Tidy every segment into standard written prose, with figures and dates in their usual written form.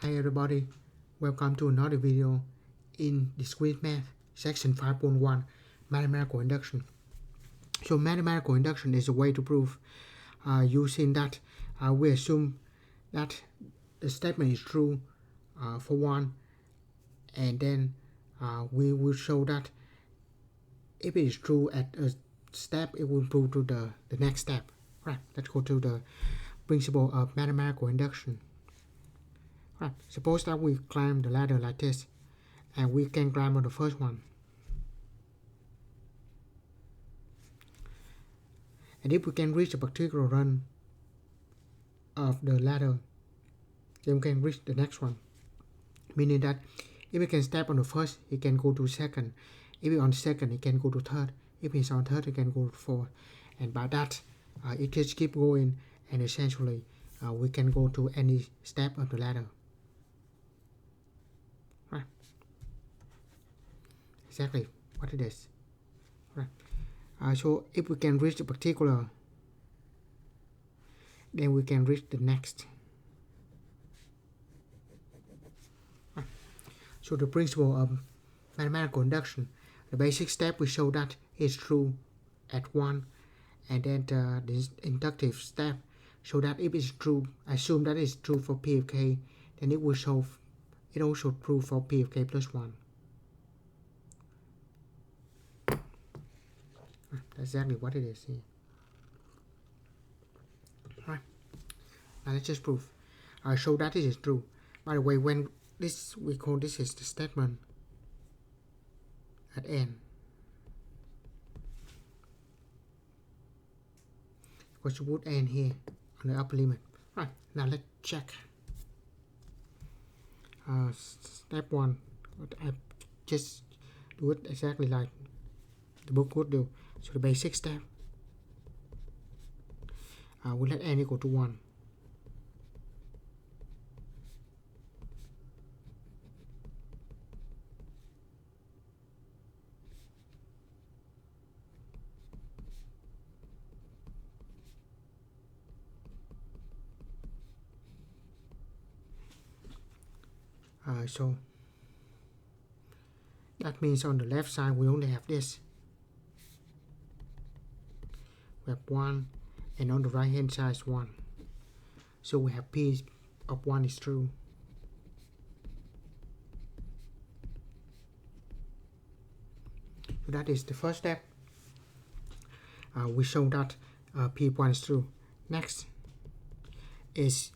Hi everybody, welcome to another video in Discrete Math, section 5.1, Mathematical Induction. So mathematical induction is a way to prove using that we assume that the statement is true for one, and then we will show that if it is true at a step, it will prove to the next step. Right, let's go to the principle of mathematical induction. Right, suppose that we climb the ladder like this, and we can climb on the first one. And if we can reach a particular run of the ladder, then we can reach the next one. Meaning that if we can step on the first, he can go to second. If he's on second, he can go to third. If he's on third, he can go to fourth. And by that, it just keep going, and essentially we can go to any step of the ladder. Right. Exactly what it is. Right. So if we can reach a particular, then we can reach the next. Right. So the principle of mathematical induction, the basic step we show that is true at 1, and then the inductive step show that if it's true, assume that it's true for p of k, then it will show it also true for p of k plus 1. That's exactly what it is here. Right. Now let's just prove. Show that this is true. By the way, when this we call this is the statement at n. We should put n here on the upper limit. Right. Now let's check. Step 1. I just do it exactly like the book would do. So the basic step, we let n equal to 1. So that means on the left side we only have this. We have 1, and on the right hand side is 1. So we have p of 1 is true. So that is the first step. We show that p of 1 is true. Next is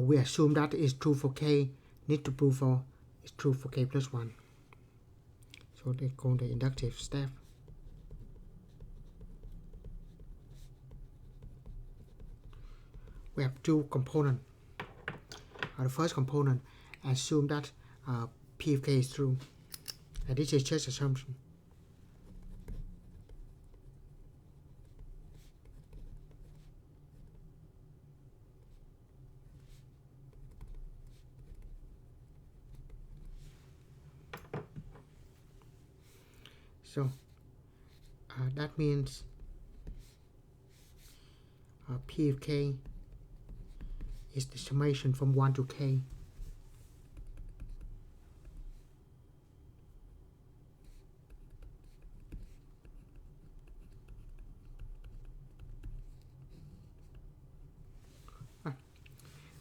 we assume that is true for k, need to prove for it's true for k plus 1. So they call the inductive step. We have two components. The first component, assume that p of k is true. And this is just assumption. So that means p of k is the summation from 1 to k.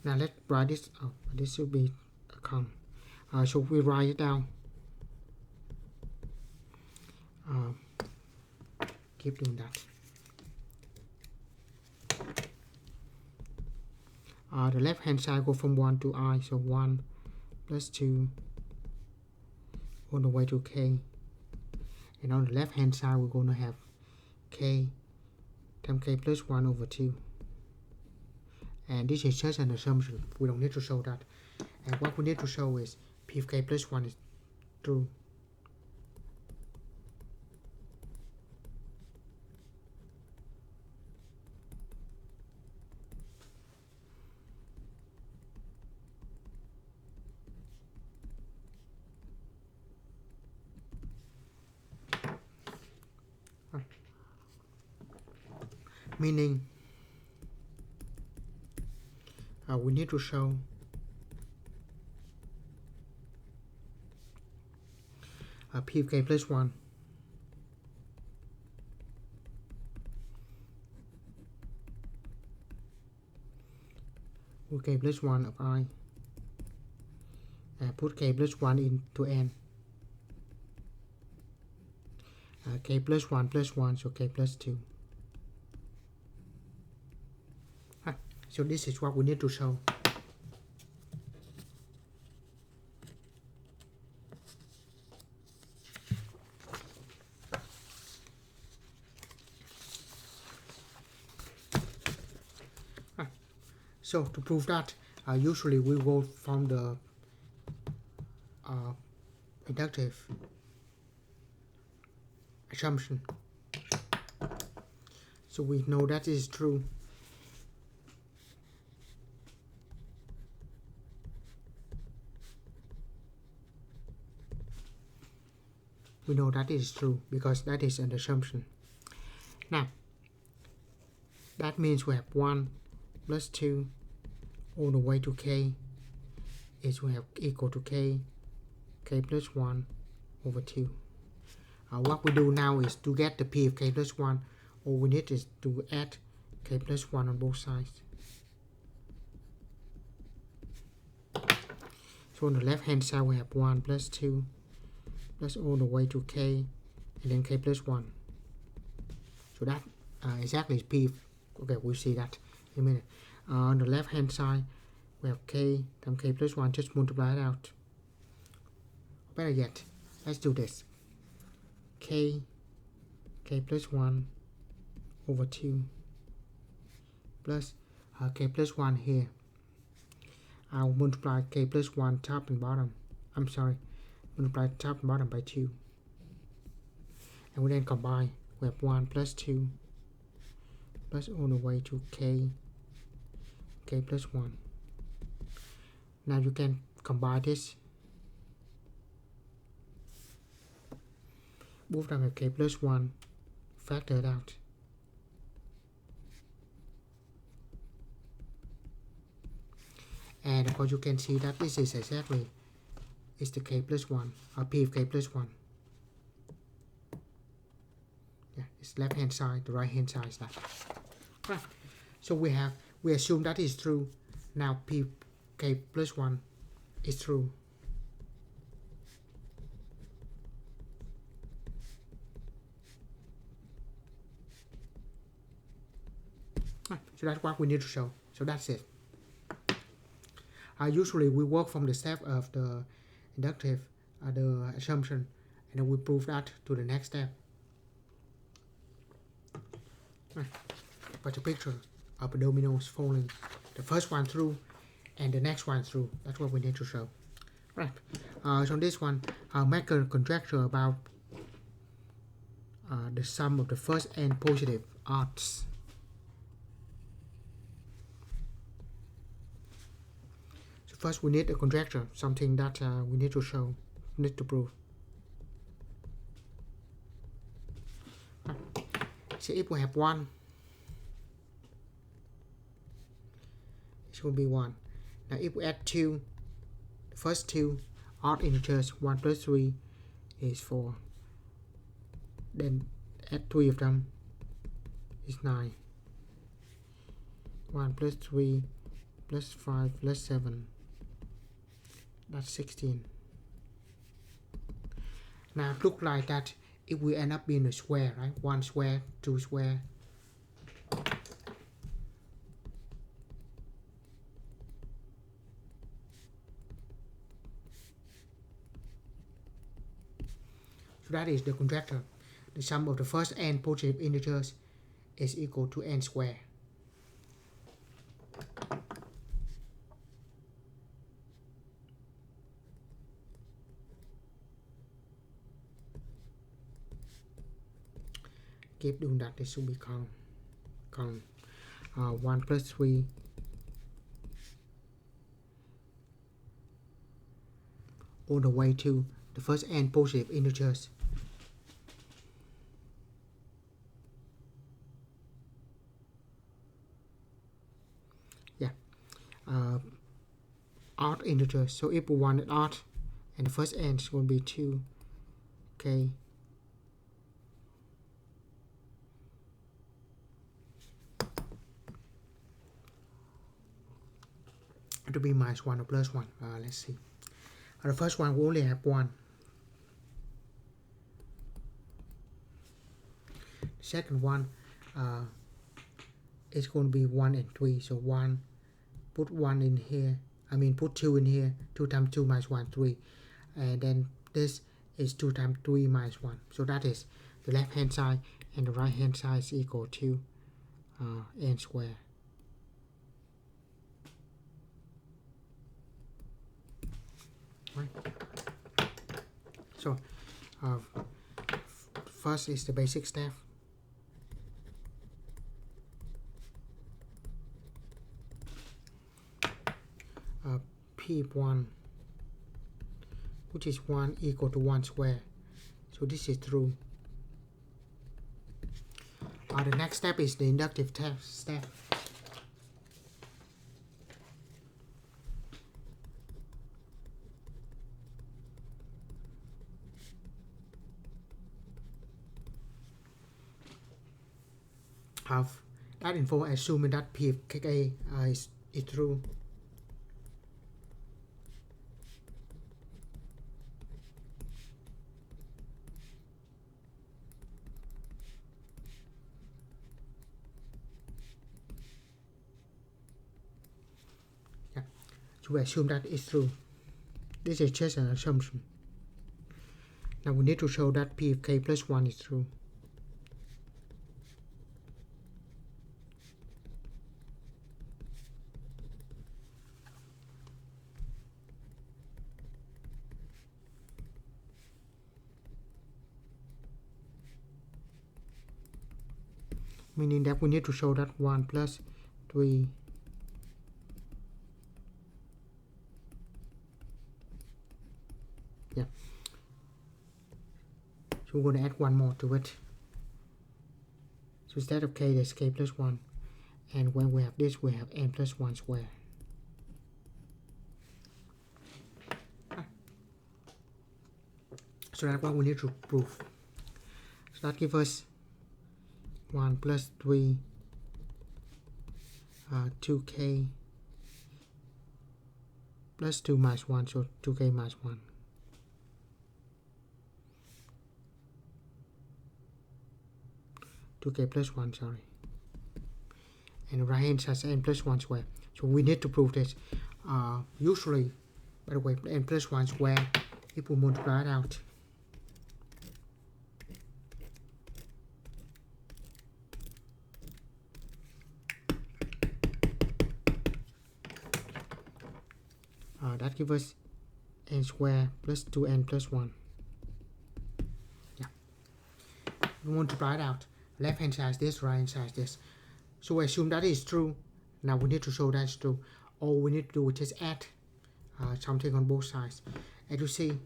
Now let's write this out. This should be a comma. So we write it down. Keep doing that. The left hand side go from 1 to I, so 1 plus 2 all the way to k. And on the left hand side we're going to have k times k plus 1 over 2. And this is just an assumption. We don't need to show that. And what we need to show is p of k plus 1 is true. Meaning we need to show p of k plus 1 put k plus 1 of I, put k plus 1 into n, k plus 1, so k plus 2. So this is what we need to show. So to prove that, usually we go from the inductive assumption. So we know that is true. We know that is true because that is an assumption. Now, that means we have 1 plus 2 all the way to k is we have equal to k plus 1 over 2. What we do now is to get the p of k plus 1, all we need is to add k plus 1 on both sides. So on the left hand side we have 1 plus 2 plus all the way to k and then k plus 1. So that exactly is p. Okay, we'll see that in a minute. On the left hand side we have k times k plus 1, just multiply it out. Better yet, let's do this. K plus 1 over 2 plus k plus 1 here. I'll multiply k plus 1 top and bottom. Multiply top and bottom by 2. And we then combine. We have 1 plus 2 plus all the way to k plus 1. Now you can combine this. Both of them have k plus 1. Factor it out. And of course you can see that this is exactly is the k plus 1, or p of k plus 1. Yeah, it's left hand side, the right hand side is that. Right. So we assume that is true. Now p of k plus 1 is true. Right. So that's what we need to show. So that's it. Usually we work from the step of the inductive, the assumption, and then we prove that to the next step. Right. But the picture of the dominoes falling, the first one through and the next one through, that's what we need to show. Right. So this one, I'll make a conjecture about the sum of the first n positive odds. So first we need a conjecture, something that we need to show, need to prove. Right. So if we have 1, it will be 1. Now if we add 2, the first 2 odd integers, 1 plus 3 is 4. Then add 3 of them is 9. 1 plus 3 plus 5 plus 7, that's 16. Now it looks like that it will end up being a square, right? 1 square, 2 square. So that is the conjecture. The sum of the first n positive integers is equal to n squared. Keep doing that, this will become 1 plus 3 all the way to the first n positive integers. Yeah, odd integers. So if we want an odd, and the first n is going to be 2, k to be minus 1 or plus 1. Let's see. The first one we only have 1. The second one is going to be 1 and 3. So 1, put 1 in here. Put 2 in here. 2 times 2 minus 1, 3. And then this is 2 times 3 minus 1. So that is the left hand side, and the right hand side is equal to n squared. Right. So first is the basic step. P1, which is 1 equal to 1 square. So this is true. The next step is the inductive step. Have that info assuming that P of K is true. So we assume that it's true. This is just an assumption. Now we need to show that P of K plus 1 is true. Meaning that we need to show that 1 plus 3 so we're going to add one more to it. So instead of k, there's k plus 1, and when we have this, we have n plus 1 squared. So that's what we need to prove. So that gives us 1 plus 3 2k plus 2 minus 1, so 2k minus 1. K plus 1, sorry. And the right hand side is n plus 1 square. So we need to prove this. Usually, by the way, n plus 1 square, if we multiply it out, that gives us n squared plus 2n plus 1. Yeah. We multiply it out. Left hand side is this, right hand side is this. So we assume that is true. Now we need to show that's true. All we need to do is just add something on both sides. As you see,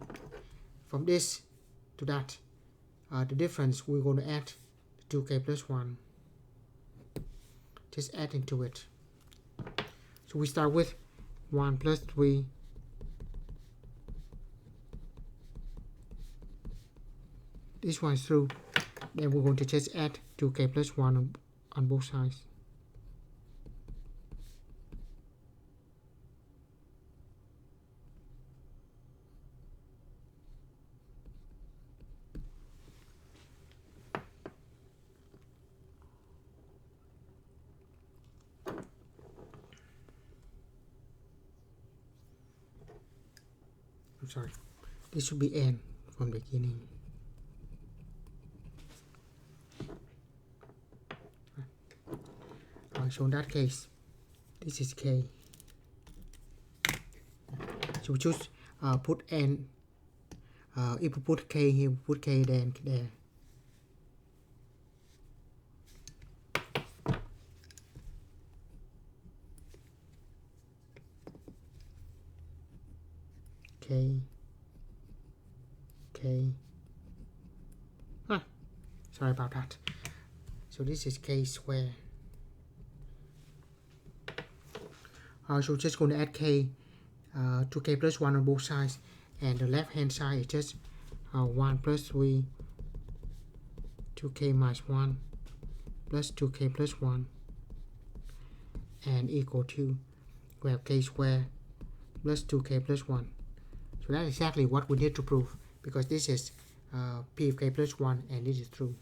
from this to that, the difference we're going to add 2k plus 1. Just add into it. So we start with 1 plus 3 this one is true. Then we're going to just add 2k plus 1 on both sides. I'm sorry. This should be n from the beginning. So in that case, this is k. So we just put n. If we put k here, we put k then there. K. Sorry about that. So this is k squared. So just going to add k to k plus 1 on both sides, and the left hand side is just 1 plus 3, 2k minus 1 plus 2k plus 1 and equal to we have k squared plus 2k plus 1. So that's exactly what we need to prove, because this is p of k plus 1 and this is true.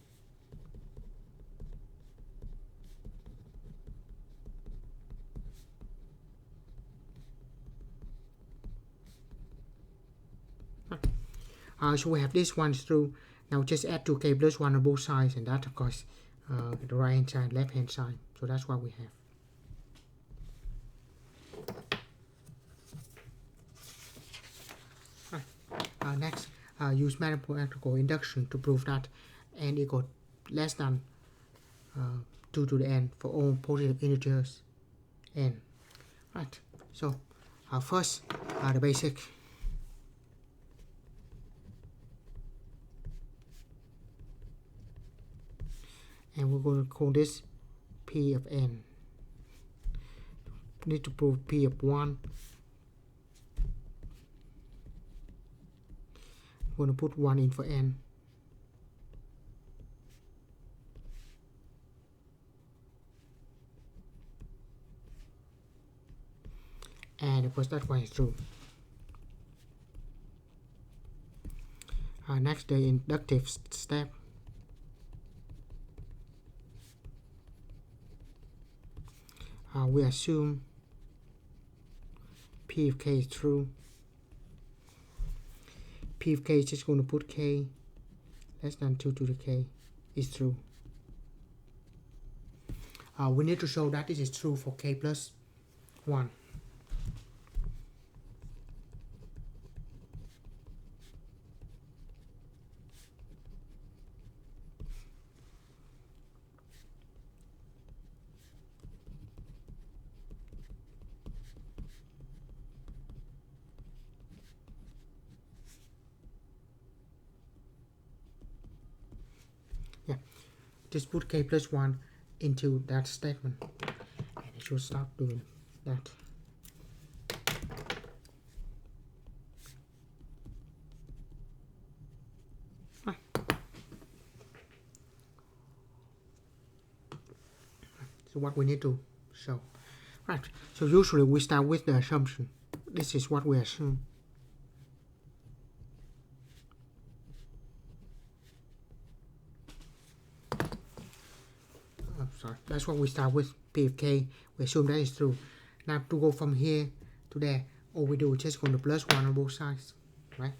So we have this one is true. Now just add 2k plus 1 on both sides, and that of course the right hand side, left hand side. So that's what we have. Next, use mathematical induction to prove that n equal less than 2 to the n for all positive integers n. Right. So first, the basic. And we're going to call this p of n. We need to prove p of 1. We're going to put 1 in for n. And of course that one is true. Next, the inductive step. We assume p of k is true. P of k is just going to put k less than 2 to the k is true. We need to show that this is true for k plus 1. Yeah, just put k plus 1 into that statement, and it should start doing that. So what we need to show. Right, so usually we start with the assumption. This is what we assume. Sorry, that's what we start with, p of k. We assume that is true. Now to go from here to there, all we do is just go to plus 1 on both sides, right?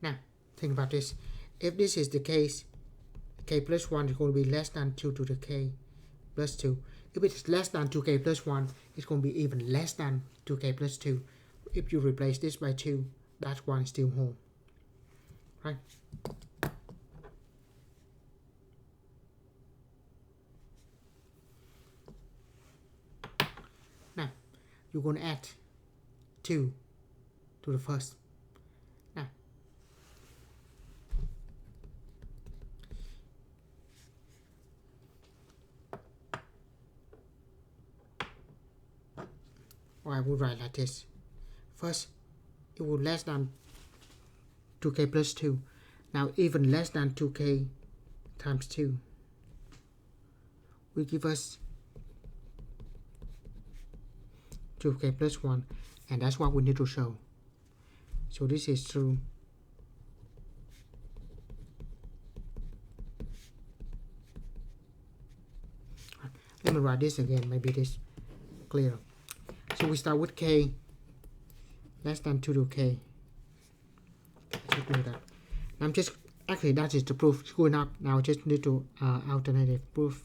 Now, think about this. If this is the case, k plus 1 is going to be less than 2 to the k plus 2. If it's less than 2k plus 1, it's going to be even less than 2k plus 2. If you replace this by 2, that one is still whole. Right? Now, you're going to add 2 to the first. Now, or I would write like this. First, it would less than 2k plus 2. Now, even less than 2k times 2 will give us 2k plus 1, and that's what we need to show. So this is true. Let me write this again, maybe it is clearer. So we start with k less than 2 to k. Let's do that. I'm just, actually that is the proof. It's good enough. Now I just need to alternative proof.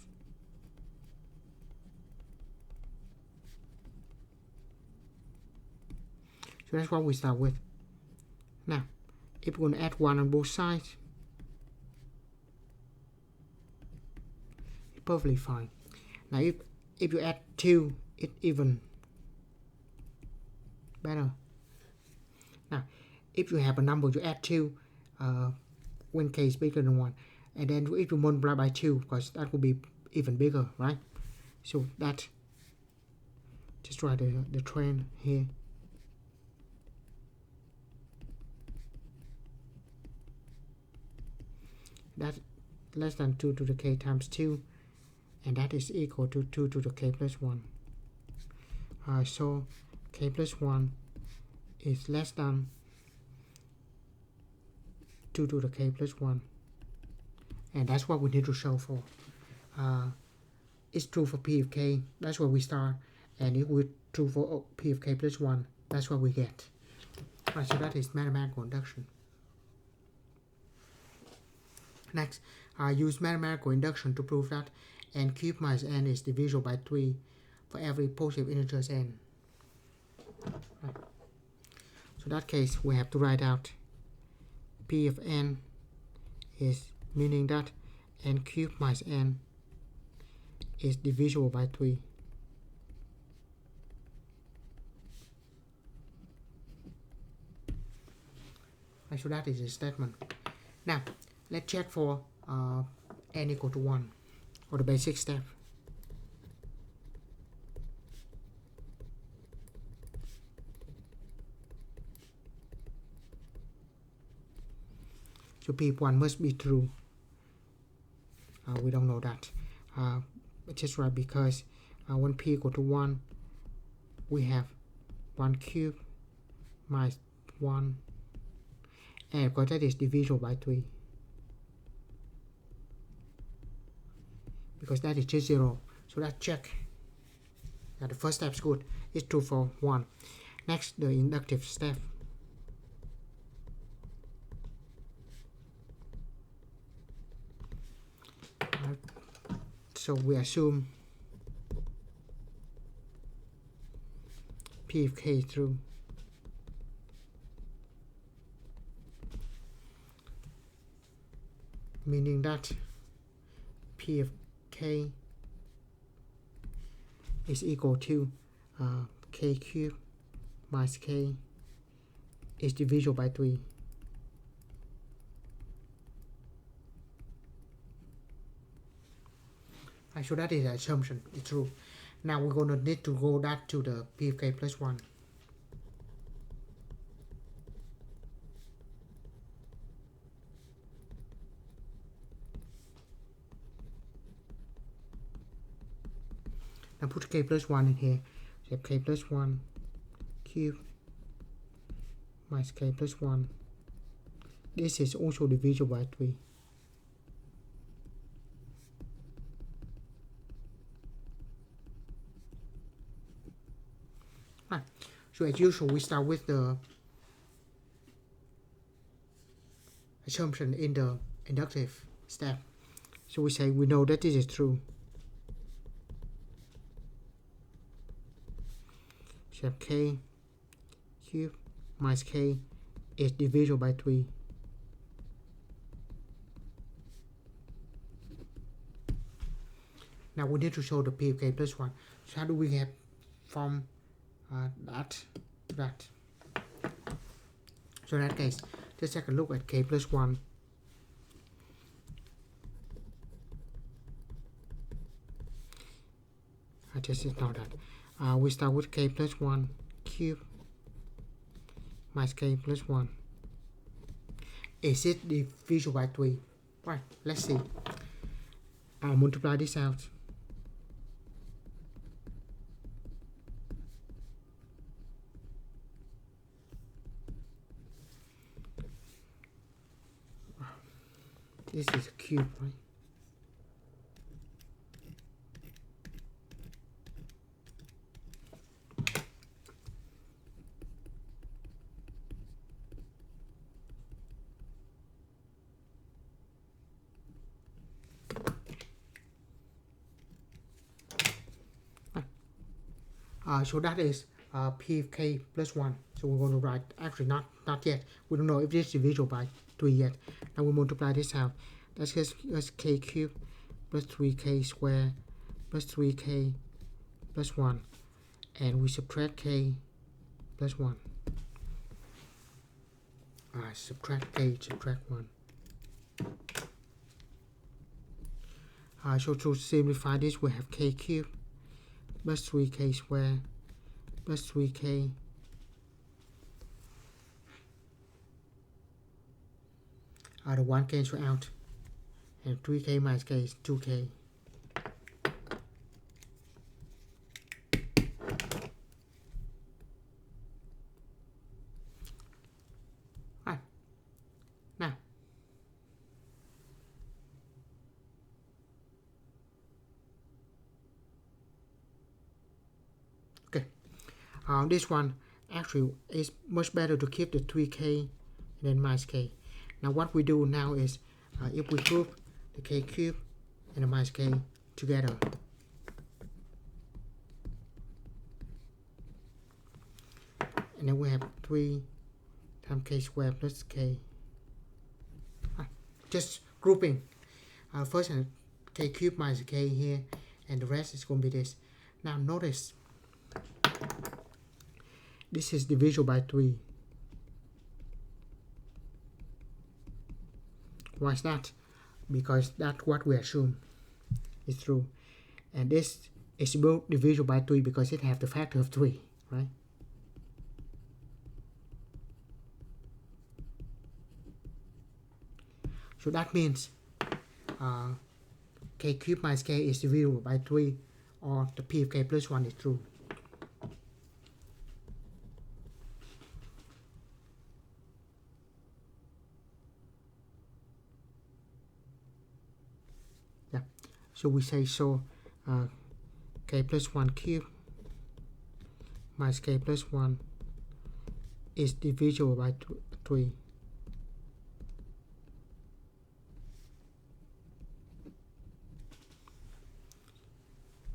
So that's what we start with. Now, if we're going to add 1 on both sides, it's perfectly fine. Now, if you add 2, it's even better. Now, if you have a number, you add 2 when k is bigger than 1. And then if you multiply by 2, because that will be even bigger, right? So that, just write the trend here. That less than 2 to the k times 2, and that is equal to 2 to the k plus 1. So k plus 1 is less than 2 to the k plus 1, and that's what we need to show for. It's true for p of k, that's where we start, and if we're true for p of k plus 1, that's what we get. Right, so that is mathematical induction. Next, use mathematical induction to prove that n cubed minus n is divisible by 3 for every positive integer n. Right. So in that case, we have to write out p of n is meaning that n cubed minus n is divisible by 3. Right, so that is the statement. Now, let's check for n equal to 1, or the basic step. So p of 1 must be true. We don't know that. Just right, because when p equal to 1, we have 1 cubed minus 1, and because that is divisible by 3. Because that is just 0. So that check. Now the first step is good. It's true for 1. Next, the inductive step. So we assume p of k is true. Meaning that p of k is equal to k cubed minus k is divisible by 3. Right, so that is the assumption, it's true. Now we're going to need to go that to the p of k plus 1. Now put k plus 1 in here. So you have k plus 1 cubed minus k plus 1. This is also divisible by 3. Right. So as usual, we start with the assumption in the inductive step. So we say we know that this is true. So you have k cubed minus k is divisible by 3. Now we need to show the p of k plus 1. So how do we get from that to that? So in that case, let's take a look at k plus 1. I just ignore that. We start with k plus 1 cubed minus k plus 1. Is it divisible by 3? Right, let's see. I'll multiply this out. This is a cube, right? So that is p of k plus 1. So we're going to write, actually not yet. We don't know if this is divisible by 3 yet. Now we multiply this out. That's just k cubed plus 3k squared plus 3k plus 1. And we subtract k plus 1. subtract k, subtract 1. So to simplify this, we have k cubed plus 3k squared plus 3k the 1 cancel out, and 3k minus k is 2k. Right. Now, okay, this one actually is much better to keep the 3k than minus k. Now what we do now is, if we group the k cubed and the minus k together, and then we have 3 times k squared plus k. Just grouping. First k cubed minus k here, and the rest is going to be this. Now notice, this is divisible by 3. Why is that? Because that's what we assume is true. And this is both divisible by 3 because it has the factor of 3, right? So that means k cubed minus k is divisible by 3, or the p of k plus 1 is true. Yeah. So we say k plus 1 cubed minus k plus 1 is divisible by 3.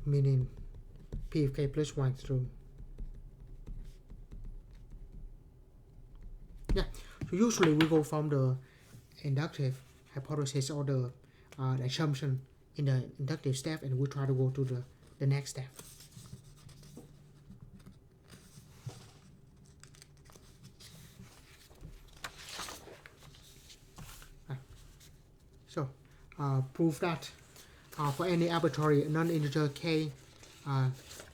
Meaning p of k plus 1 is true. Yeah, so usually we go from the inductive hypothesis or the assumption in the inductive step, and we try to go to the next step. So prove that for any arbitrary non-integer k,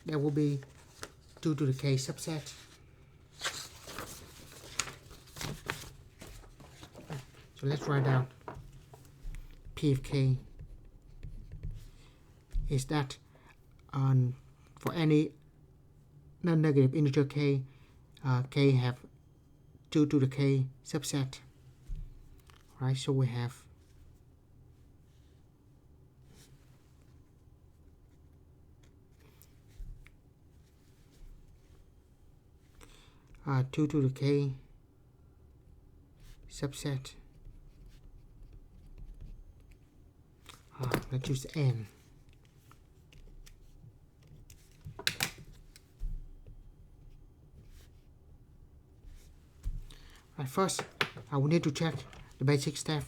there will be 2 to the k subset. So let's write down p of k is that for any non-negative integer k, k have 2 to the k subset. Right, so we have 2 to the k subset. Let's use n. Right, first, we need to check the basic step.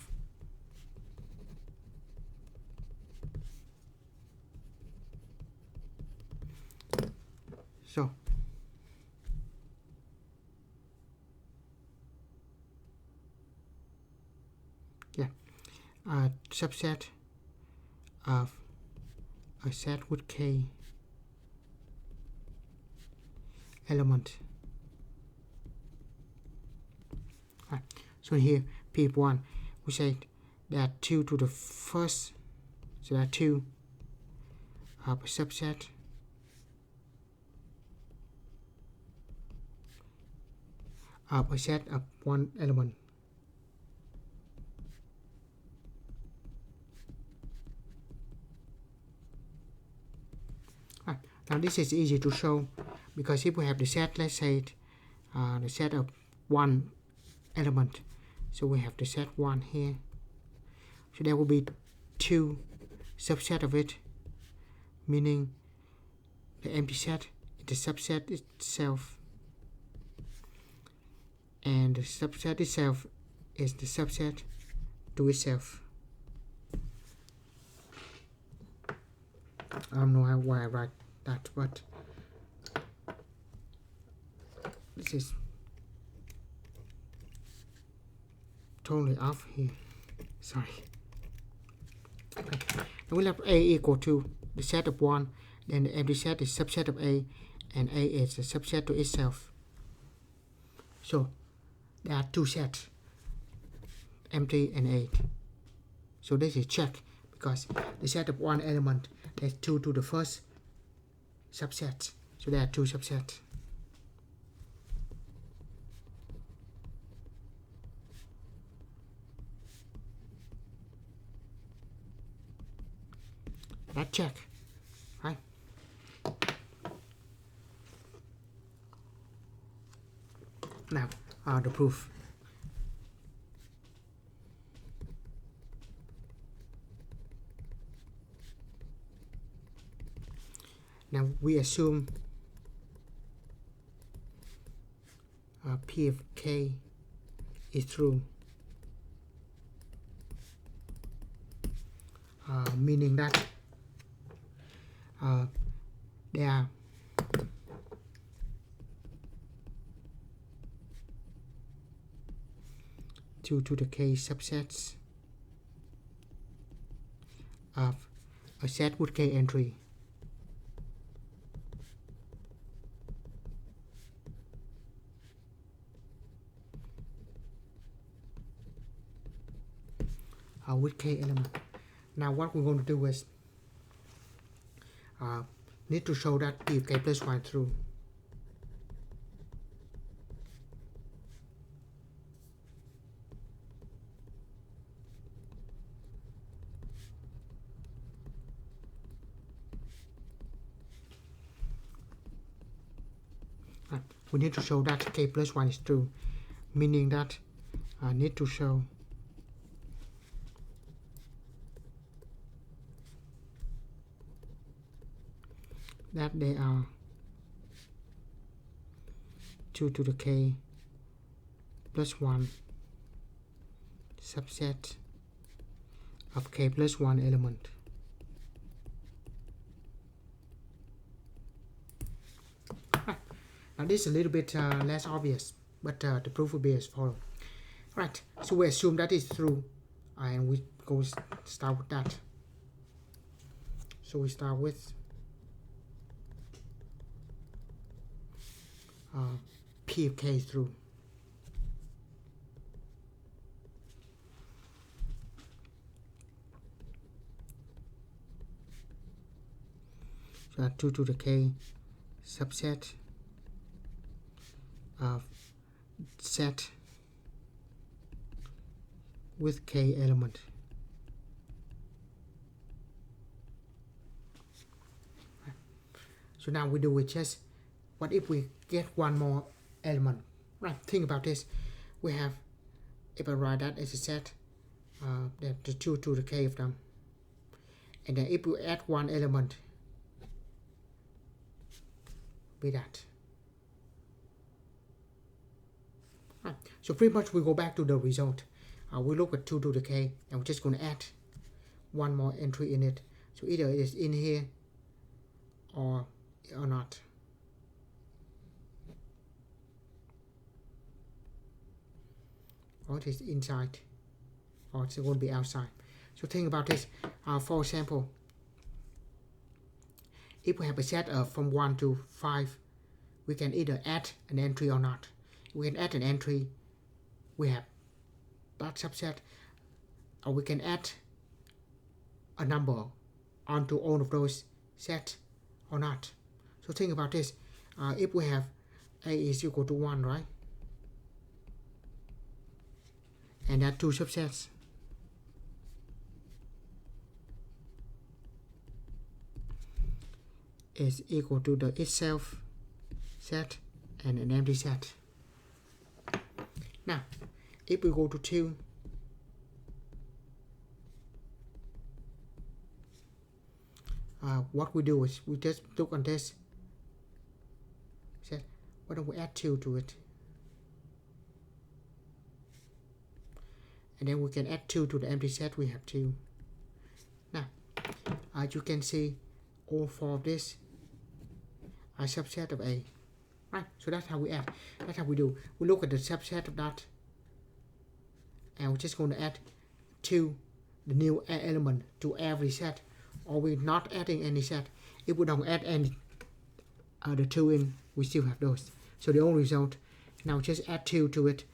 So, yeah, subset of a set with k element. Right. So here p of 1, we say that 2 to the first, so that 2 of a subset of a set of 1 element. Right. Now this is easy to show, because if we have the set, let's say the set of 1 element, so we have the set 1 here, so there will be 2 subset of it, meaning the empty set is the subset itself, and the subset itself is the subset to itself. I don't know why I write that, but this is totally off here. Sorry. Okay. And we'll have A equal to the set of 1, then the empty set is subset of A, and A is a subset to itself. So there are two sets, empty and 8. So this is check, because the set of 1 element, there's 2 to the first subset. So there are 2 subsets. That check, right? Now, the proof. Now we assume P of K is true, meaning that there are two to the K subsets of a set with K entry. With K element. Now what we're going to do is need to show that P of K plus 1 true. We need to show that K plus 1 is true, meaning that I need to show that they are 2 to the K plus 1 subset of K plus 1 element. Now this is a little bit less obvious, but the proof will be as follows. Right, so we assume that is true, and we go start with that. So we start with P of K is true. So 2 to the K subset of set with K element. So now we do it just, what if we get one more element? Right, think about this. We have, if I write that as a set, the 2 to the K of them. And then if we add one element, be that. Right. So pretty much we go back to the result. We look at 2 to the K, and we're just going to add one more entry in it. So either it is in here or not. Or it is inside, or it's going to be outside. So think about this. For example, if we have a set of from 1 to 5, we can either add an entry or not. We can add an entry, we have that subset, or we can add a number onto all of those sets or not. So think about this. If we have A is equal to 1, right? And there are 2 subsets. Is equal to the itself set and an empty set. Now, if we go to 2, what we do is we just look on this set. Why don't we add 2 to it? And then we can add 2 to the empty set. We have 2. Now, you can see all 4 of this are subset of A. Right, so that's how we add. That's how we do. We look at the subset of that, and we're just going to add 2, the new element, to every set, or we're not adding any set. If we don't add any the 2 in, we still have those. So the only result, now just add 2 to it,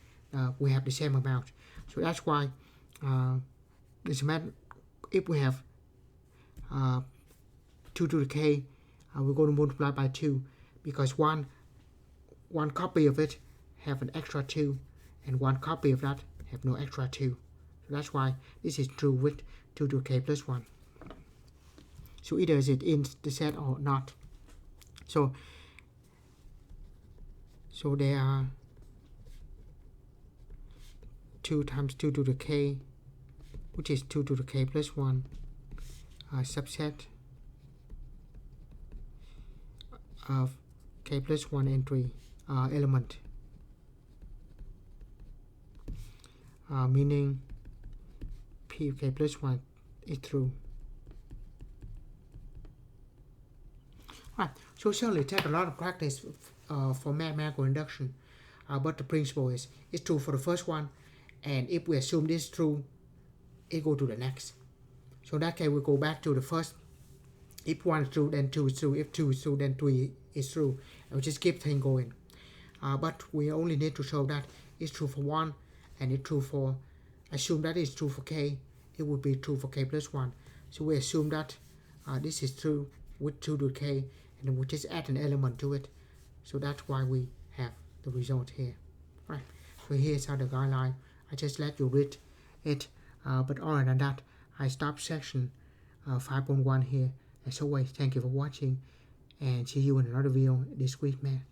we have the same amount. So that's why this method, if we have 2 to the k, we're going to multiply by 2, because one copy of it have an extra 2, and one copy of that have no extra 2. So that's why this is true with 2 to the k plus 1. So either is it in the set or not. So there are 2 times 2 to the k, which is 2 to the k plus 1, subset of k plus 1 entry element, meaning p of k plus 1 is true. Right, so certainly take a lot of practice for mathematical induction, but the principle is it's true for the first one, and if we assume this is true, it go to the next. So in that case, we go back to the first. If 1 is true, then 2 is true. If 2 is true, then 3 is true. And we just keep things going. But we only need to show that it's true for 1, and it's true for, assume that it's true for k, it would be true for k plus 1. So we assume that this is true with 2 to k, and then we just add an element to it. So that's why we have the result here. Right. So here's how the guideline. I just let you read it. But other than that, I stop section 5.1 here. As always, thank you for watching, and see you in another video, Discrete Math.